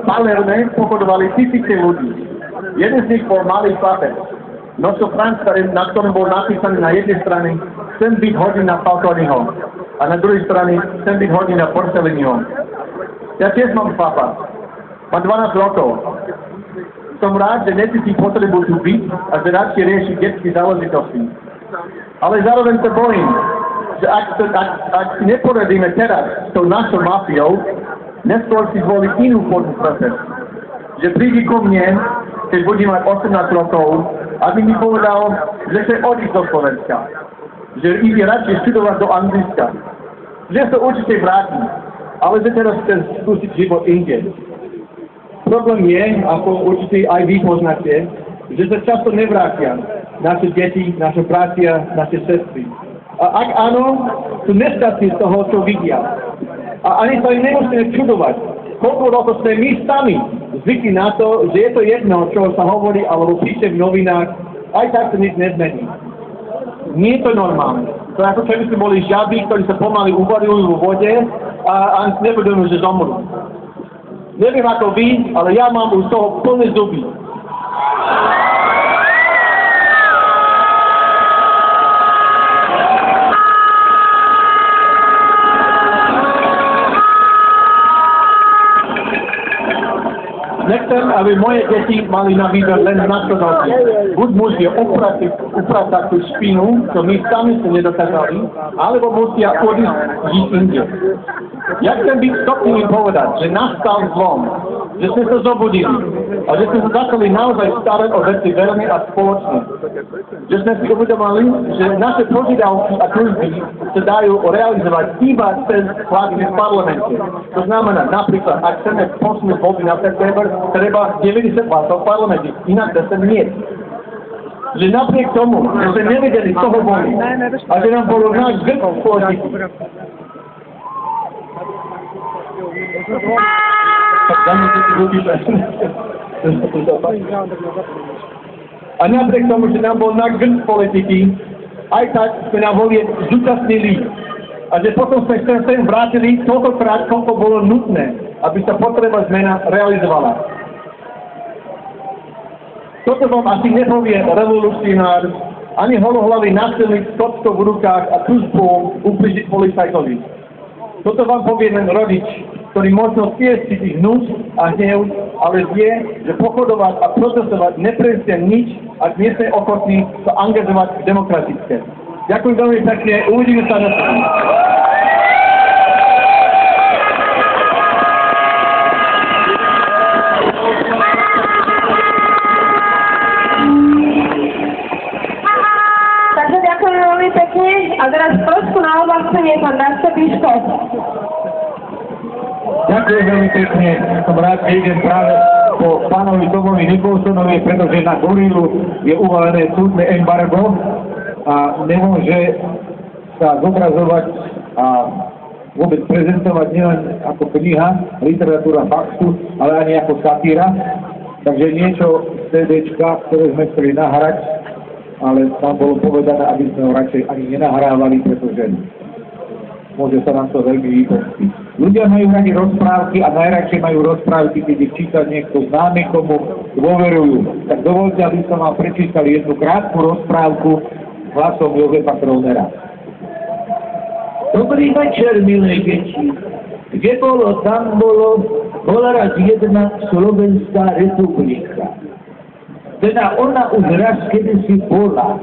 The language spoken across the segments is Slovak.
Palerme pochodovali tisíce ľudí. Jeden z nich bol malý chlapec. Nosil Franz, na ktorom bol napísaný na jednej strane chcem byť hodina Falconiho a na druhej strane chcem byť hodina Porcelliniho. Ja tiež mám chlapa. Mám 12 rokov. Som rád, že necítim potrebu tu byť a že radšej rieši detské záležitosti. Ale zároveň sa bojím, že ak si neporadíme teraz s tou našou mafiou, neskôr si zvolí inú formu proces. Že príde ku mne, keď budem mať 18 rokov, aby mi povedal, že chce odísť do Slovenska. Že ide radšej študovať do Anglicka. Že sa určite vráti, ale že teraz chce skúsiť život inde. Problém je, ako určite aj vy poznáte, že sa často nevrátia naše deti, naše bratia, naše sestry. A ak áno, sú nešťastní z toho, čo vidia. A ani sa im nemusíme čudovať. Koľko rokov sme my sami zvykli na to, že je to jedno, čo sa hovorí alebo píše v novinách, aj tak sa nič nezmení. Nie je to normálne. To je ako keby sme boli žaby, ktorí sa pomaly uvarujú vo vode a nevedomujú, že zomrú. Neviem ako vy, ale ja mám už toho plné zuby. Nechcem, aby moje deti mali na výber len nasledovne. Buď musia upratať tú špinu, čo my sami sa nedokázali, alebo musia odísť žiť inde. Ja chcem byť schopný im povedať, že nastal zlom, že sme sa zobudili a že sme sa začali naozaj starať o veci veľmi a spoločne. Že sme si uvedomili, že naše požiadavky a túžby sa dajú realizovať iba cez hlasy v parlamente. To znamená, napríklad, ak chceme posunúť voľby na september, treba 90 hlasov v parlamente, inak to sa nie. Že napriek tomu, že sme nevedeli, z toho boli, a že nám bolo náš grk v politiku. A napriek tomu, že nám bol náš grk politiky, aj tak sme na volie zúčastnili. A že potom sme sem vrátili toľkokrát, koľko bolo nutné, aby sa potreba zmena realizovala. Toto vám asi nepovie revolucionár, ani holohlavý násilník s kockou v rukách a túžbou ubližiť policajtovi. Toto vám povie len rodič, ktorý možno tiež cíti hnus a hnev, ale vie, že pochodovať a protestovať nepresie nič, ak nie sme ochotní sa angažovať demokratické. Ďakujem veľmi pekne, uvidíme sa na strane. Takže ďakujem veľmi pekne a teraz trošku na obácenie pán Darko Piškov. Ďakujem veľmi pekne, som rád, že idem práve po pánovi Tomovi Nicholsonovi, pretože na Gorilu je uvalené súdne embargo a nemôže sa zobrazovať a vôbec prezentovať nielen ako kniha, literatúra faktu, ale ani ako satíra. Takže niečo z CD-čka, ktoré sme chceli nahrať, ale tam bolo povedané, aby sme ho radšej ani nenahrávali, pretože môže sa nám to veľmi vypostiť. Ľudia majú radi rozprávky a najradšej majú rozprávky, keď ich číta niekto známy, komu dôverujú. Tak dovolte, aby som vám prečítal jednu krátku rozprávku hlasom Jozefa Kronera. Dobrý večer, milé deti. Kde bolo, tam bolo, bola raz jedna Slovenská republika. Teda ona už raz kedysi bola,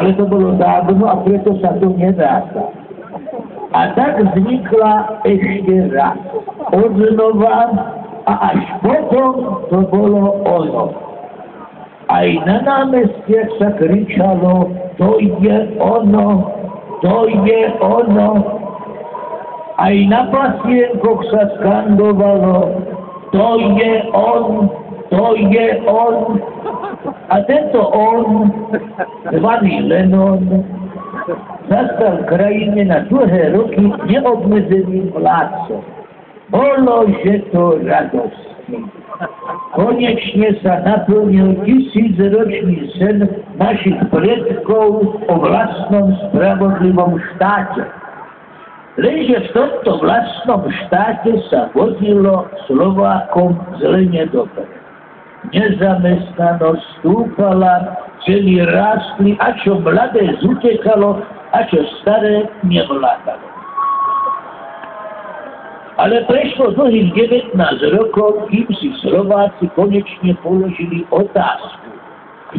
ale to bolo dávno a preto sa to nedáta. A tak vznikla ešte raz. Odznova a až potom to bolo ono. Aj na námestiach sa kričalo, to je ono, to je ono. Aj na pasienkoch sa skandovalo, to je on, to je on. A tento on, zvaný Lennon, zastal krajine na dlhé roky neobmedzeným vládcom. Bolože to radostný. Konečne sa naplnil 1000-ročný sen našich predkov o vlastnom spravodlivom štáte. Lenže v tomto vlastnom štáte sa vozilo Slovákom zlene dobre. Nezamestnanosť stúpala, ceny rástli, a čo mladé zutekalo, a čo staré nevládalo. Ale prešlo dlhých 19 rokov, kým si Slováci konečne položili otázku.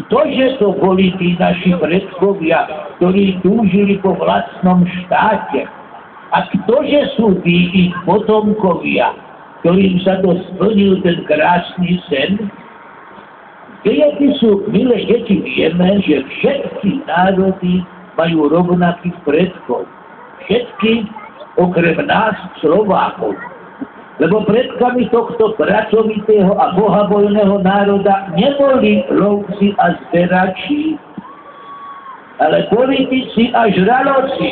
Ktože to boli tí naši predkovia, ktorí túžili po vlastnom štáte? A ktože sú tí ich potomkovia, ktorým sa to splnil ten krásny sen? Dejepy sú, milé deti, vieme, že všetky národy majú rovnakých predkov. Všetky, okrem nás, Slovákov. Lebo predkami tohto pracovitého a bohabojného národa neboli lovci a zberači, ale politici a žraloci.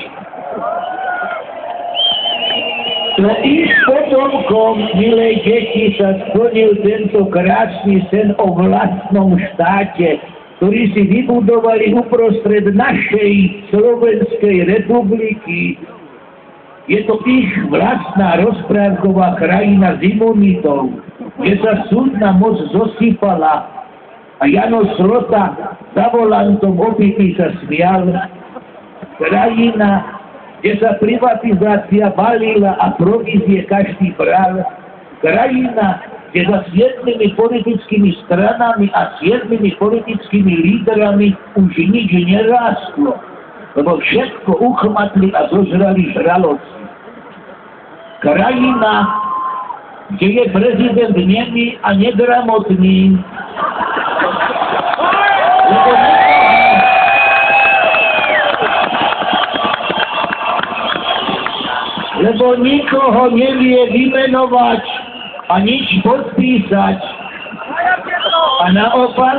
No ich potomkom, milé deti, sa splnil tento krásny sen o vlastnom štáte, ktorý si vybudovali uprostred našej Slovenskej republiky. Je to ich vlastná rozprávková krajina s imunitou, kde sa súdna moc zosypala a Jano Slota za volantom opitý sa smial. Krajina, kde sa privatizácia balila a provízie každý bral. Krajina, kde za 7 politickými stranami a 7 politickými lídrami už nič nerástlo, lebo všetko uchmatli a zožrali žraloci. Krajina, kde je prezident nemý a negramotný, lebo nikoho nevie vymenovať a nič podpísať. A naopak,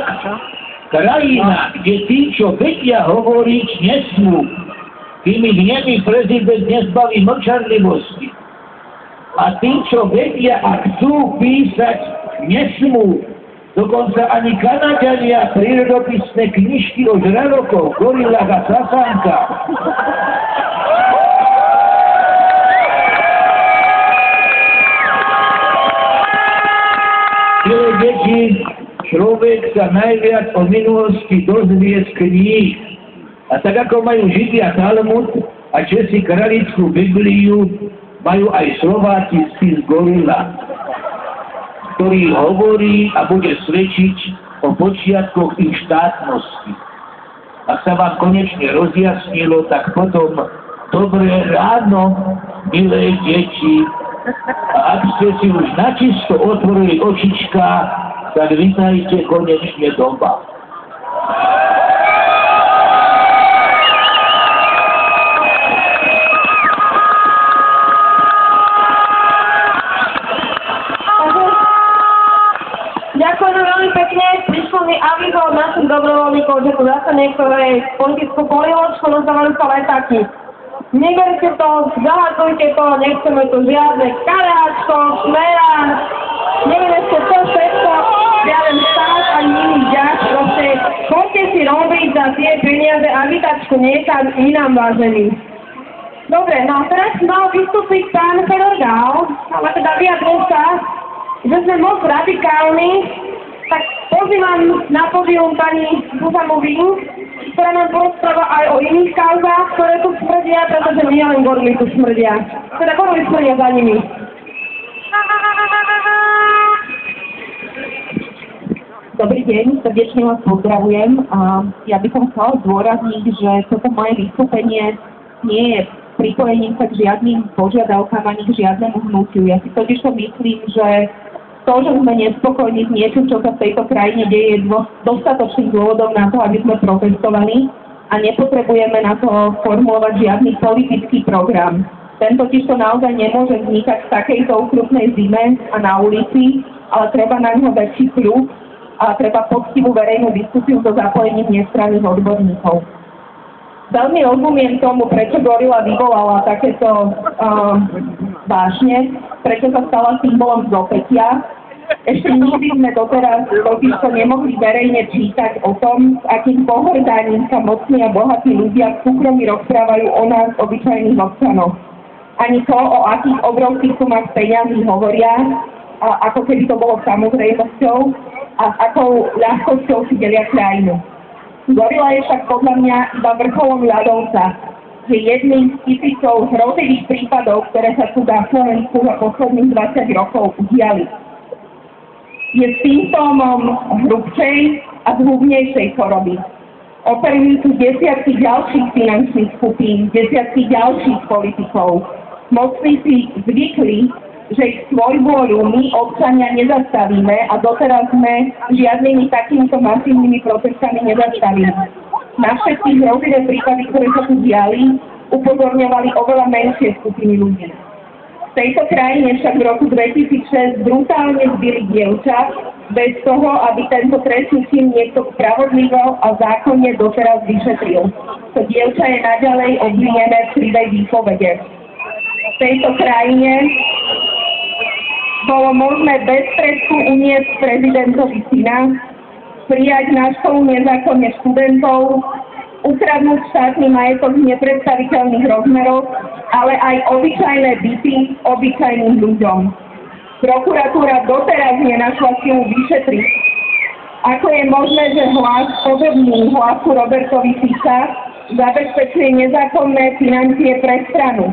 krajina, kde tí, čo vedia hovoriť, nesmú, tým ich nemý prezident nezbaví mlčanlivosti. A tí, čo vedia a chcú písať, nesmú. Dokonca ani Kanaďania prírodopisné knižky o žralokoch, gorilách a sasánkach. Milé deti, človek sa najviac o minulosti dozvie z kníh. A tak ako majú Židia Talmud a Česi Kralickú Bibliu, majú aj Slováci spis Gorila, ktorý hovorí a bude svedčiť o počiatkoch ich štátnosti. Ak sa vám konečne rozjasnilo, tak potom dobré ráno, milé deti. A ak ste si už načisto otvorili očička, tak vítajte konečne doma. Ďakujem veľmi pekne. Prišlo mi avizo od našich dobrovoľníkov, že tu zase niektoré politickú polivočku nazvali sa letáky. Neberte to, zahadzujte to, nechceme tu žiadne karáčko, šmera, nevieme ste čo všetko, žiaden štát ani iný ďak, proste choďte si robiť za tie peniaze a vytačku niekam inám, vážení. Dobre, no a teraz mal vystúpiť pán Fedor Gál, ale teda vyjadril sa, že sme moc radikálni, tak pozývam na pódium pani Zuzanu Vink, ktorá nám porozpráva aj o iných kauzách, ktoré tu smrdia, pretože nie len gorily tu smrdia. Teda gorily smrdia za nimi. Dobrý deň, srdečne vás pozdravujem. Ja by som chcela zdôrazniť, že toto moje vystúpenie nie je pripojením sa k žiadnym požiadavkám ani k žiadnemu hnutiu. Ja si totiž to myslím, že to, že sme nespokojní s niečím, čo sa v tejto krajine deje, je dostatočným dôvodom na to, aby sme protestovali a nepotrebujeme na to formulovať žiadny politický program. Ten totiž to naozaj nemôže vznikať v takejto ukrutnej zime a na ulici, ale treba na ňo väčší kľud a treba poctivú verejnú diskusiu so zapojením nestranných odborníkov. Veľmi rozumiem tomu, prečo gorila vyvolala takéto vášne, prečo sa stala symbolom zopätia. Ešte nikdy sme doteraz totižto nemohli verejne čítať o tom, s akým pohrdaním sa mocní a bohatí ľudia v súkromí rozprávajú o nás, obyčajných občanoch. ani to, o akých obrovských sumách peňazí hovoria, ako keby to bolo samozrejmosťou a s akou ľahkosťou si delia krajinu. Gorila je však podľa mňa iba vrcholom ľadovca, že jedným z tisícov hrozivých prípadov, ktoré sa tu na Slovensku za posledných 20 rokov udiali. Je symptómom hrubšej a zhubnejšej choroby. Operujú tu desiatky ďalších finančných skupín, desiatky ďalších politikov. Mocníci zvykli, že ich svojvôľu my občania nezastavíme a doteraz sme žiadnymi takýmito masívnymi protestami nezastavili. Na všetky hrozivé prípady, ktoré sa tu diali, upozorňovali oveľa menšie skupiny ľudí. V tejto krajine však v roku 2006 brutálne zbili dievča, bez toho, aby tento trestný čin niekto spravodlivo a zákonne doteraz vyšetril. To dievča je naďalej obvinené v krivej výpovede. V tejto krajine bolo možné bez trestu uniesť prezidentovi syna, prijať na školu nezákonne študentov, ukradnúť štátny majetok z nepredstaviteľných rozmerov, ale aj obyčajné byty obyčajným ľuďom. Prokuratúra doteraz nenašla silu vyšetriť. Ako je možné, že hlas podobný hlasu Robertovi Fica zabezpečuje nezákonné financie pre stranu?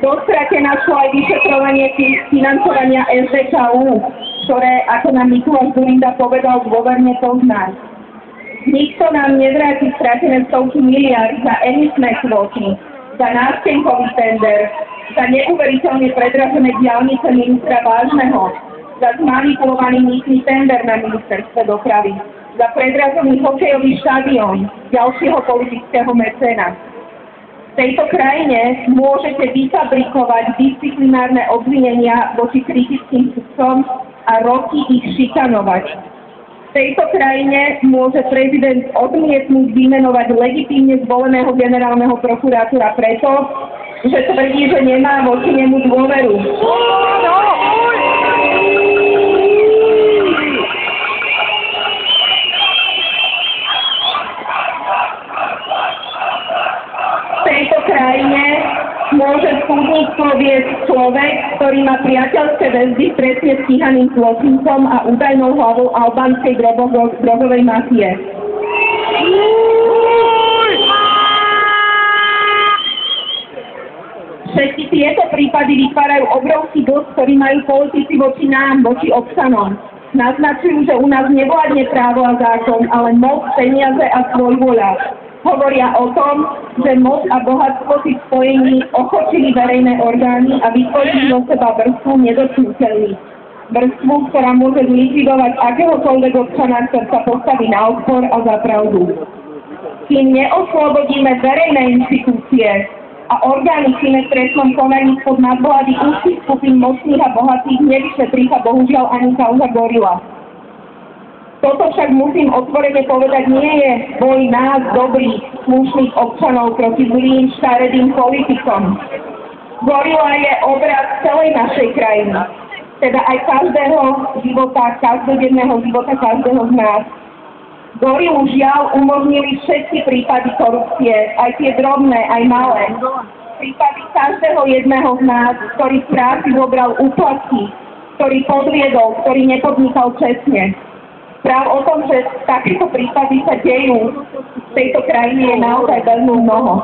Do strate našlo aj vyšetrovanie financovania SDKU, ktoré, ako nám Mikuláš Dzurinda povedal, dôverne pozná. Nikto nám nevráti stratené stovky miliárd za emisné kvóty, za nástenkový tender, za neuveriteľne predražené diaľnice ministra Vážneho, za zmanipulovaný mýtny tender na ministerstve dopravy, za predražený hokejový štadión ďalšieho politického mecéna. V tejto krajine môžete vyfabrikovať disciplinárne obvinenia voči kritickým sudcom a roky ich šikanovať. V tejto krajine môže prezident odmietnúť vymenovať legitímne zvoleného generálneho prokurátora preto, že tvrdí, že nemá voči nemu dôveru. V tejto krajine môže súdnictvo viesť človek, ktorý má priateľské väzby s trestne stíhaným zločincom a údajnou hlavou albánskej drogovej mafie. Všetky tieto prípady vytvárajú obrovský dosť, ktorý majú politici voči nám, voči občanom. Naznačujú, že u nás nevládne právo a zákon, ale moc, peniaze a svojvoľa. Hovoria o tom, že moc a bohatstvo si v spojení ochočili verejné orgány a vytvorili do seba vrstvu nedotknuteľných. Vrstvu, ktorá môže zlikvidovať akéhokoľvek občana, ktorý sa postaví na odpor a za pravdu. Kým neoslobodíme verejné inštitúcie a orgány činné v trestnom konaní pod nadvlády úzkých skupín mocných a bohatých, nevyšetrí sa bohužiaľ ani kauza Gorila. Toto však musím otvorene povedať, nie je boj nás, dobrých, slušných občanov proti zlým, škaredým politikom. Gorila je obraz celej našej krajiny, teda aj každého života, každodenného života každého z nás. Gorilu žiaľ umožnili všetky prípady korupcie, aj tie drobné, aj malé. Prípady každého jedného z nás, ktorý v práci zobral úplatky, ktorý podviedol, ktorý nepodnikal čestne. Práv o tom, že takéto prípady sa dejú v tejto krajine, je naozaj veľmi mnoho.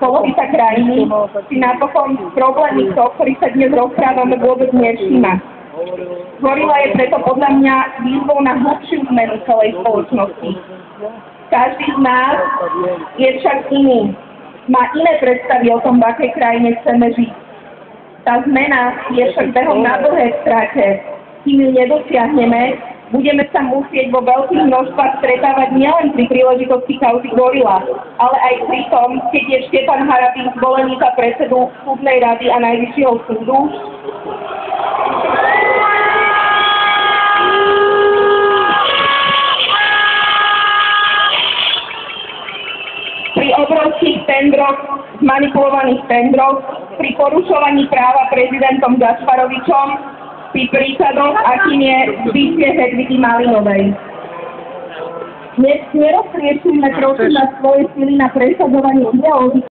Polovica krajiny si napokon problémy, o ktorých sa dnes rozprávame, vôbec nevšíma. Gorila je preto podľa mňa výzvou na hlbšiu zmenu celej spoločnosti. Každý z nás je však iný. Má iné predstavy o tom, v akej krajine chceme žiť. Tá zmena je však behom na dlhé strate. Kým ju nedosiahneme, budeme sa musieť vo veľkých množstvách stretávať nielen pri príležitosti kauzy Gorila, ale aj pri tom, keď je Štefan Harabín zvolený za predsedu súdnej rady a najvyššieho súdu. Pri obrovských tendroch, zmanipulovaných tendroch, pri porušovaní práva prezidentom Gašparovičom, pri príkladoch, akým je zbytie Hedvigy Malinovej. Dnes nerozriešime prosím na svoje sily na presadzovanie ideológií